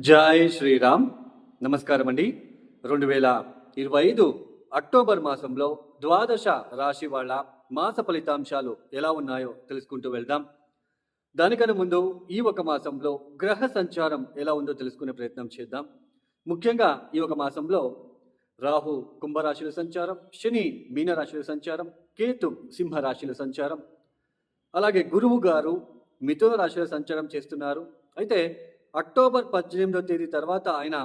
జై శ్రీరామ్. నమస్కారం అండి. 2025 అక్టోబర్ మాసంలో ద్వాదశ రాశి వాళ్ళ మాస ఫలితాంశాలు ఎలా ఉన్నాయో తెలుసుకుంటూ వెళ్దాం. దానికన్నా ముందు ఈ ఒక మాసంలో గ్రహ సంచారం ఎలా ఉందో తెలుసుకునే ప్రయత్నం చేద్దాం. ముఖ్యంగా ఈ ఒక మాసంలో రాహు కుంభరాశిలో సంచారం, శని మీనరాశిలో సంచారం, కేతు సింహరాశిలో సంచారం, అలాగే గురువు గారు మిథున రాశిలో సంచారం చేస్తున్నారు. అయితే అక్టోబర్ 18వ తేదీ తర్వాత ఆయన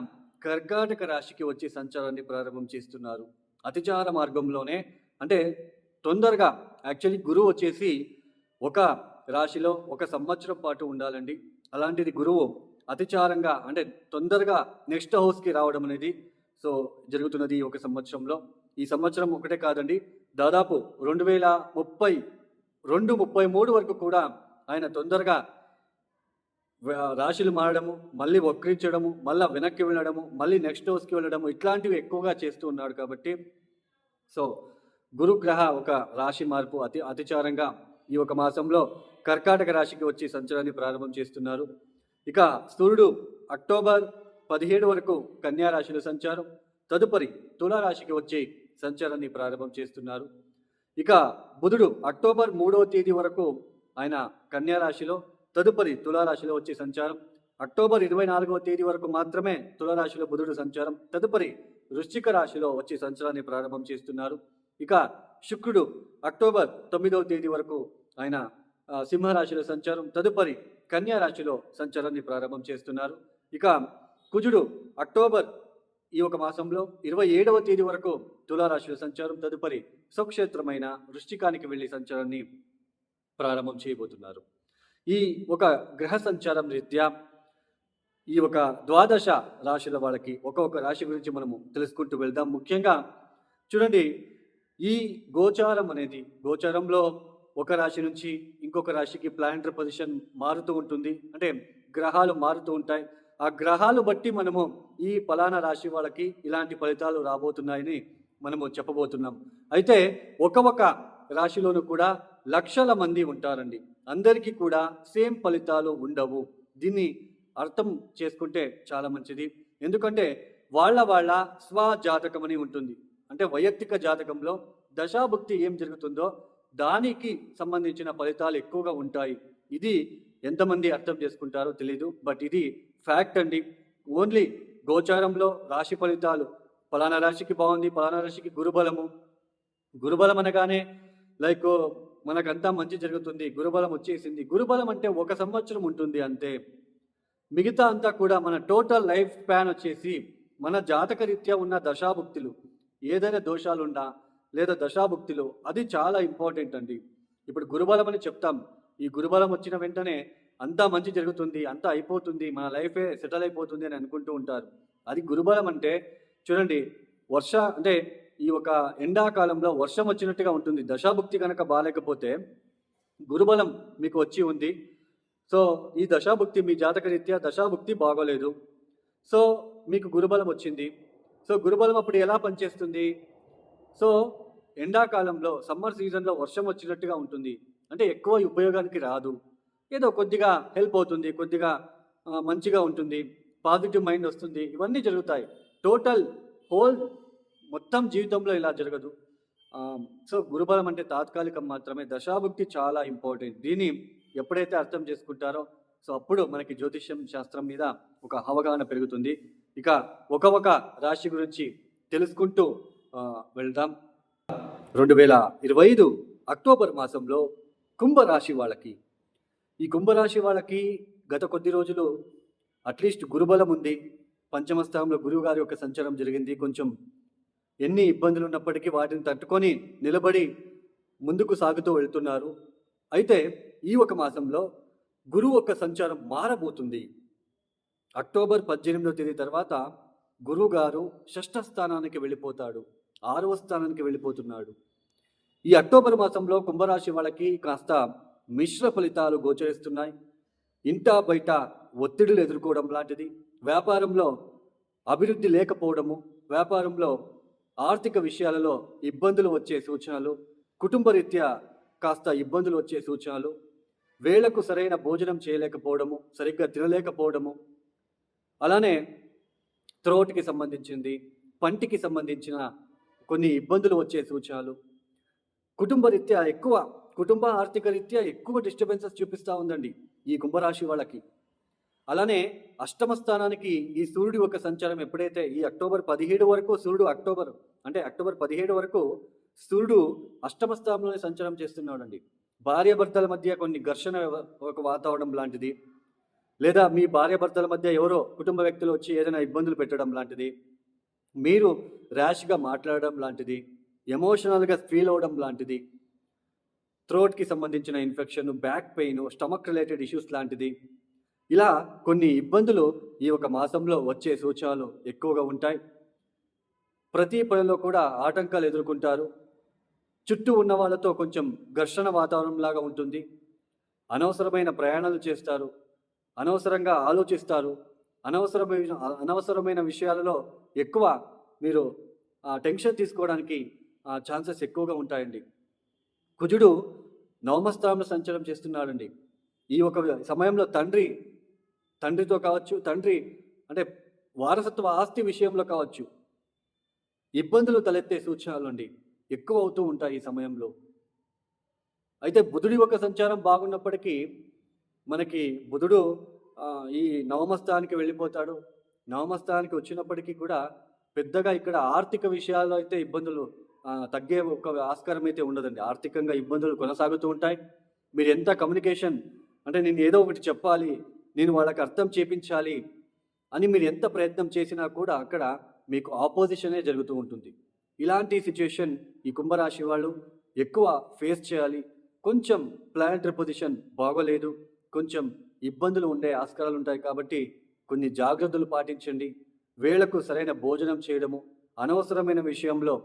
కర్కాటక రాశికి వచ్చి సంచారాన్ని ప్రారంభం చేస్తున్నారు. అతిచార మార్గంలోనే, అంటే తొందరగా యాక్చువల్లీ గురువు వచ్చేసి ఒక రాశిలో ఒక సంవత్సరం పాటు ఉండాలండి. అలాంటిది గురువు అతిచారంగా అంటే తొందరగా నెక్స్ట్ హౌస్కి రావడం అనేది జరుగుతున్నది ఒక సంవత్సరంలో. ఈ సంవత్సరం ఒకటే కాదండి, దాదాపు 2032 వరకు కూడా ఆయన తొందరగా రాశులు మారడము, మళ్ళీ వక్రించడము, మళ్ళీ వెనక్కి వెళ్ళడము, మళ్ళీ నెక్స్ట్ హౌస్కి వెళ్ళడము, ఇట్లాంటివి ఎక్కువగా చేస్తూ ఉన్నాడు. కాబట్టి గురుగ్రహ ఒక రాశి మార్పు అతిచారంగా ఈ ఒక మాసంలో కర్కాటక రాశికి వచ్చి సంచారాన్ని ప్రారంభం చేస్తున్నారు. ఇక సూర్యుడు అక్టోబర్ 17 వరకు కన్యా రాశిలో సంచారం, తదుపరి తులారాశికి వచ్చి సంచారాన్ని ప్రారంభం చేస్తున్నారు. ఇక బుధుడు అక్టోబర్ 3వ తేదీ వరకు ఆయన కన్యా రాశిలో, తదుపరి తులారాశిలో వచ్చే సంచారం. అక్టోబర్ 24వ తేదీ వరకు మాత్రమే తులారాశిలో బుధుడు సంచారం, తదుపరి వృశ్చిక రాశిలో వచ్చే సంచారాన్ని ప్రారంభం చేస్తున్నారు. ఇక శుక్రుడు అక్టోబర్ 9వ తేదీ వరకు ఆయన సింహరాశిలో సంచారం, తదుపరి కన్యా రాశిలో సంచారాన్ని ప్రారంభం చేస్తున్నారు. ఇక కుజుడు అక్టోబర్ ఈ ఒక మాసంలో 27వ తేదీ వరకు తులారాశిలో సంచారం, తదుపరి స్వక్షేత్రమైన వృశ్చికానికి వెళ్ళి సంచారాన్ని ప్రారంభం చేయబోతున్నారు. ఈ ఒక గ్రహ సంచారం రీత్యా ఈ ఒక ద్వాదశ రాశుల వాళ్ళకి ఒక్కొక్క రాశి గురించి మనము తెలుసుకుంటూ వెళ్దాం. ముఖ్యంగా చూడండి, ఈ గోచారం అనేది, గోచారంలో ఒక రాశి నుంచి ఇంకొక రాశికి ప్లానెటరీ పొజిషన్ మారుతూ ఉంటుంది, అంటే గ్రహాలు మారుతూ ఉంటాయి. ఆ గ్రహాలు బట్టి మనము ఈ ఫలానా రాశి వాళ్ళకి ఇలాంటి ఫలితాలు రాబోతున్నాయని మనము చెప్పబోతున్నాం. అయితే ఒక రాశిలోనూ కూడా లక్షల మంది ఉంటారండి. అందరికీ కూడా సేమ్ ఫలితాలు ఉండవు. దీన్ని అర్థం చేసుకుంటే చాలా మంచిది. ఎందుకంటే వాళ్ళ స్వజాతకం అని ఉంటుంది. అంటే వైయక్తిక జాతకంలో దశాభుక్తి ఏం జరుగుతుందో దానికి సంబంధించిన ఫలితాలు ఎక్కువగా ఉంటాయి. ఇది ఎంతమంది అర్థం చేసుకుంటారో తెలీదు, బట్ ఇది ఫ్యాక్ట్ అండి. ఓన్లీ గోచారంలో రాశి ఫలితాలు ఫలానా రాశికి బాగుంది, ఫలానా రాశికి గురుబలం అనగానే లైక్ మనకంతా మంచి జరుగుతుంది, గురుబలం వచ్చేసింది. గురుబలం అంటే ఒక సంవత్సరం ఉంటుంది అంతే. మిగతా అంతా కూడా మన టోటల్ లైఫ్ స్పాన్ వచ్చేసి మన జాతక రీత్యా ఉన్న దశాభుక్తులు, ఏదైనా దోషాలున్నా లేదా దశాభుక్తులు, అది చాలా ఇంపార్టెంట్ అండి. ఇప్పుడు గురుబలం అని చెప్తాం, ఈ గురుబలం వచ్చిన వెంటనే అంతా మంచి జరుగుతుంది, అంతా అయిపోతుంది, మన లైఫే సెటిల్ అయిపోతుంది అని అనుకుంటూ ఉంటారు. అది గురుబలం అంటే చూడండి, అంటే ఈ ఒక ఎండాకాలంలో వర్షం వచ్చినట్టుగా ఉంటుంది. దశాభుక్తి కనుక బాగాలేకపోతే గురుబలం మీకు వచ్చి ఉంది, ఈ దశాభుక్తి మీ జాతక రీత్యా దశాభుక్తి బాగోలేదు, మీకు గురుబలం వచ్చింది. గురుబలం అప్పుడు ఎలా పనిచేస్తుంది? ఎండాకాలంలో సమ్మర్ సీజన్లో వర్షం వచ్చినట్టుగా ఉంటుంది, అంటే ఎక్కువ ఉపయోగానికి రాదు, ఏదో కొద్దిగా హెల్ప్ అవుతుంది, కొద్దిగా మంచిగా ఉంటుంది, పాజిటివ్ మైండ్ వస్తుంది, ఇవన్నీ జరుగుతాయి. టోటల్ హోల్ మొత్తం జీవితంలో ఇలా జరగదు. గురుబలం అంటే తాత్కాలికం మాత్రమే. దశాభుక్తి చాలా ఇంపార్టెంట్. దీన్ని ఎప్పుడైతే అర్థం చేసుకుంటారో అప్పుడు మనకి జ్యోతిష్యం శాస్త్రం మీద ఒక అవగాహన పెరుగుతుంది. ఇక ఒక రాశి గురించి తెలుసుకుంటూ వెళ్దాం. 2025 అక్టోబర్ మాసంలో కుంభరాశి వాళ్ళకి, ఈ కుంభరాశి వాళ్ళకి గత కొద్ది రోజులు అట్లీస్ట్ గురుబలం ఉంది. పంచమ స్థానంలో గురువు గారి యొక్క సంచారం జరిగింది. కొంచెం ఎన్ని ఇబ్బందులు ఉన్నప్పటికీ వాటిని తట్టుకొని నిలబడి ముందుకు సాగుతూ వెళ్తున్నారు. అయితే ఈ ఒక మాసంలో గురువు యొక్క సంచారం మారబోతుంది. అక్టోబర్ 18వ తేదీ తర్వాత గురువు గారు 6వ స్థానానికి వెళ్ళిపోతాడు, 6వ స్థానానికి వెళ్ళిపోతున్నాడు. ఈ అక్టోబర్ మాసంలో కుంభరాశి వాళ్ళకి కాస్త మిశ్ర ఫలితాలు గోచరిస్తున్నాయి. ఇంటా బయట ఒత్తిడులు ఎదుర్కోవడం లాంటిది, వ్యాపారంలో అభివృద్ధి లేకపోవడము, వ్యాపారంలో ఆర్థిక విషయాలలో ఇబ్బందులు వచ్చే సూచనలు, కుటుంబరీత్యా కాస్త ఇబ్బందులు వచ్చే సూచనలు, వేళకు సరైన భోజనం చేయలేకపోవడము, సరిగ్గా తినలేకపోవడము, అలానే థ్రోట్కి సంబంధించింది, పంటికి సంబంధించిన కొన్ని ఇబ్బందులు వచ్చే సూచనలు, కుటుంబ ఆర్థిక రీత్యా ఎక్కువ డిస్టర్బెన్సెస్ చూపిస్తూ ఉందండి ఈ కుంభరాశి వాళ్ళకి. అలానే అష్టమ స్థానానికి ఈ సూర్యుడి యొక్క సంచారం ఎప్పుడైతే ఈ అక్టోబర్ 17 వరకు అక్టోబర్ 17 వరకు సూర్యుడు అష్టమ స్థానంలోనే సంచారం చేస్తున్నాడండి. భార్యాభర్తల మధ్య కొన్ని ఘర్షణ ఒక వాతావరణం లాంటిది, లేదా మీ భార్యాభర్తల మధ్య ఎవరో కుటుంబ వ్యక్తులు వచ్చి ఏదైనా ఇబ్బందులు పెట్టడం లాంటిది, మీరు ర్యాష్గా మాట్లాడడం లాంటిది, ఎమోషనల్గా ఫీల్ అవడం లాంటిది, థ్రోట్కి సంబంధించిన infection, back pain, stomach related issues లాంటిది, ఇలా కొన్ని ఇబ్బందులు ఈ ఒక మాసంలో వచ్చే సూచనలు ఎక్కువగా ఉంటాయి. ప్రతి పనిలో కూడా ఆటంకాలు ఎదుర్కొంటారు. చుట్టూ ఉన్న వాళ్ళతో కొంచెం ఘర్షణ వాతావరణం లాగా ఉంటుంది. అనవసరమైన ప్రయాణాలు చేస్తారు, అనవసరంగా ఆలోచిస్తారు, అనవసరమైన విషయాలలో ఎక్కువ మీరు టెన్షన్ తీసుకోవడానికి ఛాన్సెస్ ఎక్కువగా ఉంటాయండి. కుజుడు నవమ స్థానంలో సంచారం చేస్తున్నాడండి. ఈ ఒక సమయంలో తండ్రితో కావచ్చు, తండ్రి అంటే వారసత్వ ఆస్తి విషయంలో కావచ్చు, ఇబ్బందులు తలెత్తే సూచనలు అండి ఎక్కువ అవుతూ ఉంటాయి ఈ సమయంలో. అయితే బుధుడి యొక్క సంచారం బాగున్నప్పటికీ మనకి బుధుడు ఈ నవమస్థానానికి వెళ్ళిపోతాడు. నవమస్థానానికి వచ్చినప్పటికీ కూడా పెద్దగా ఇక్కడ ఆర్థిక విషయాల్లో అయితే ఇబ్బందులు తగ్గే ఒక ఆస్కారం అయితే ఉండదండి. ఆర్థికంగా ఇబ్బందులు కొనసాగుతూ ఉంటాయి. మీరు ఎంత కమ్యూనికేషన్ అంటే నేను ఏదో ఒకటి చెప్పాలి, నేను వాళ్ళకి అర్థం చేపించాలి అని మీరు ఎంత ప్రయత్నం చేసినా కూడా అక్కడ మీకు ఆపోజిషనే జరుగుతూ ఉంటుంది. ఇలాంటి సిచ్యుయేషన్ ఈ కుంభరాశి వాళ్ళు ఎక్కువ ఫేస్ చేయాలి. కొంచెం ప్లానెటరీ పొజిషన్ బాగోలేదు, కొంచెం ఇబ్బందులు ఉండే ఆస్కారాలు ఉంటాయి కాబట్టి కొన్ని జాగ్రత్తలు పాటించండి. వేళకు సరైన భోజనం చేయడము, అనవసరమైన విషయంలో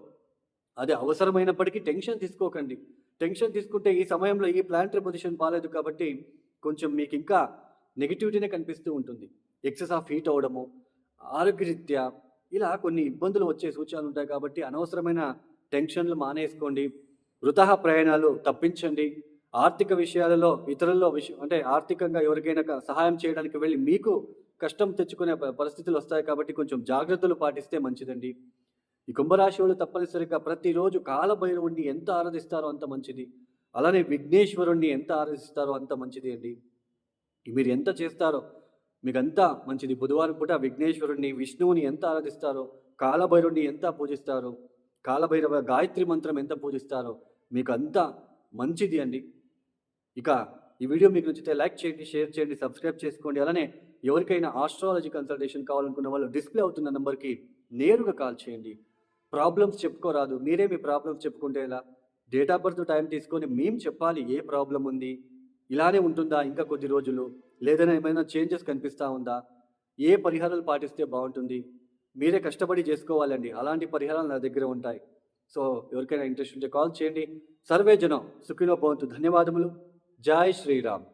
అది అవసరమైనప్పటికీ టెన్షన్ తీసుకోకండి. టెన్షన్ తీసుకుంటే ఈ సమయంలో ఈ ప్లానెటరీ పొజిషన్ బాగాలేదు కాబట్టి కొంచెం మీకు ఇంకా నెగిటివిటీనే కనిపిస్తూ ఉంటుంది. ఎక్సెస్ ఆఫ్ హీట్ అవ్వడము, ఆరోగ్యరీత్యా ఇలా కొన్ని ఇబ్బందులు వచ్చే సూచనలు ఉంటాయి కాబట్టి అనవసరమైన టెన్షన్లు మానేసుకోండి. వృథా ప్రయాణాలు తప్పించండి. ఆర్థిక విషయాలలో ఇతరుల్లో అంటే ఆర్థికంగా ఎవరికైనా సహాయం చేయడానికి వెళ్ళి మీకు కష్టం తెచ్చుకునే పరిస్థితులు వస్తాయి కాబట్టి కొంచెం జాగ్రత్తలు పాటిస్తే మంచిదండి. ఈ కుంభరాశి వాళ్ళు తప్పనిసరిగా ప్రతిరోజు కాలభైరవుడిని ఎంత ఆరాధిస్తారో అంత మంచిది. అలానే విఘ్నేశ్వరుణ్ణి ఎంత ఆరాధిస్తారో అంత మంచిది అండి. మీరు ఎంత చేస్తారో మీకు అంతా మంచిది. బుధవారం పూట విఘ్నేశ్వరుణ్ణి, విష్ణువుని ఎంత ఆరాధిస్తారో, కాలభైరవుడిని ఎంత పూజిస్తారో, కాలభైరవ గాయత్రి మంత్రం ఎంత పూజిస్తారో మీకు అంతా మంచిది అండి. ఇక ఈ వీడియో మీకు నచ్చితే లైక్ చేయండి, షేర్ చేయండి, సబ్స్క్రైబ్ చేసుకోండి. అలానే ఎవరికైనా ఆస్ట్రాలజీ కన్సల్టేషన్ కావాలనుకున్న వాళ్ళు డిస్ప్లే అవుతున్న నెంబర్కి నేరుగా కాల్ చేయండి. ప్రాబ్లమ్స్ చెప్పుకోరాదు, మీరే మీ ప్రాబ్లమ్స్ చెప్పుకుంటే ఎలా? డేట్ ఆఫ్ బర్త్ టైం తీసుకొని మేము చెప్పాలి ఏ ప్రాబ్లం ఉంది, ఇలానే ఉంటుందా ఇంకా కొద్ది రోజులు, లేదైనా ఏమైనా చేంజెస్ కనిపిస్తూ ఉందా, ఏ పరిహారాలు పాటిస్తే బాగుంటుంది, మీరే కష్టపడి చేసుకోవాలండి. అలాంటి పరిహారాలు నా దగ్గర ఉంటాయి. సో ఎవరికైనా ఇంట్రెస్ట్ ఉంటే కాల్ చేయండి. సర్వే జనం సుఖినో భవంతు. ధన్యవాదములు. జై శ్రీరామ్.